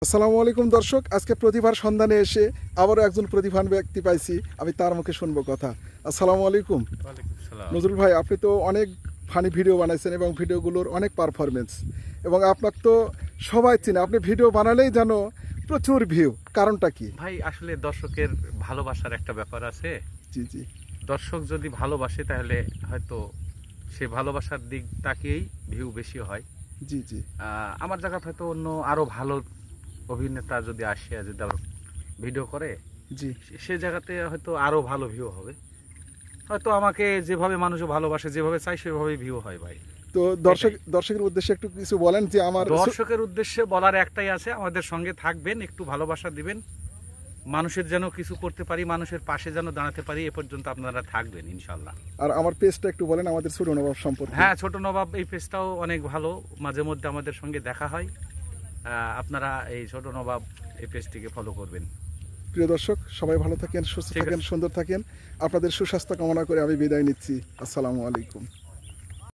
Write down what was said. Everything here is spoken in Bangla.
আসসালামু আলাইকুম দর্শক, আজকে প্রতিভার সন্ধানে এসে আবারও একজন প্রতিভাবান ব্যক্তি পাইছি। আমি তার মুখে শুনবো কথা। আসসালামু আলাইকুম। ওয়ালাইকুম সালাম। নজরুল ভাই, আপনি তো অনেক ফানি ভিডিও বানাইছেন এবং ভিডিওগুলোর অনেক পারফরমেন্স, এবং আপনাকে তো সবাই চিনে। আপনি ভিডিও বানালেই যেন প্রচুর ভিউ, কারণটা কি? ভাই আসলে দর্শকের ভালোবাসার একটা ব্যাপার আছে। জি জি। দর্শক যদি ভালোবাসে তাহলে হয়তো সে ভালোবাসার দিক তাকিয়েই ভিউ বেশি হয়। জি জি। আমার জায়গা হয়তো অন্য আরো ভালো অভিনেতা যদি আসে, যদি আবার ভিডিও করে, জি। সে জায়গাতে হয়তো আরো ভালো ভিউ হবে। হয়তো আমাকে যেভাবে মানুষ ভালোবাসে, যেভাবে চাই সেভাবেই ভিউ হয় ভাই। তো দর্শকের উদ্দেশ্যে একটু কিছু বলেন যে আমার দর্শকের উদ্দেশ্যে বলার একটাই আছে, আমাদের সঙ্গে থাকবেন, একটু ভালোবাসা দিবেন, মানুষের যেন কিছু করতে পারি, মানুষের পাশে যেন দাঁড়াতে পারি, এ পর্যন্ত আপনারা থাকবেন ইনশাল্লাহ। আর আমার পেজটা একটু বলেন আমাদের ছোট নবাব সম্পর্কে। হ্যাঁ, ছোট নবাব এই পেজটাও অনেক ভালো, মাঝে মধ্যে আমাদের সঙ্গে দেখা হয়। আপনারা এই ছোট নবাব এই পেজটিকে ফলো করবেন। প্রিয় দর্শক, সবাই ভালো থাকেন, সুস্থ থাকেন, সুন্দর থাকেন। আপনাদের সুস্বাস্থ্য কামনা করে আমি বিদায় নিচ্ছি। আসসালামু আলাইকুম।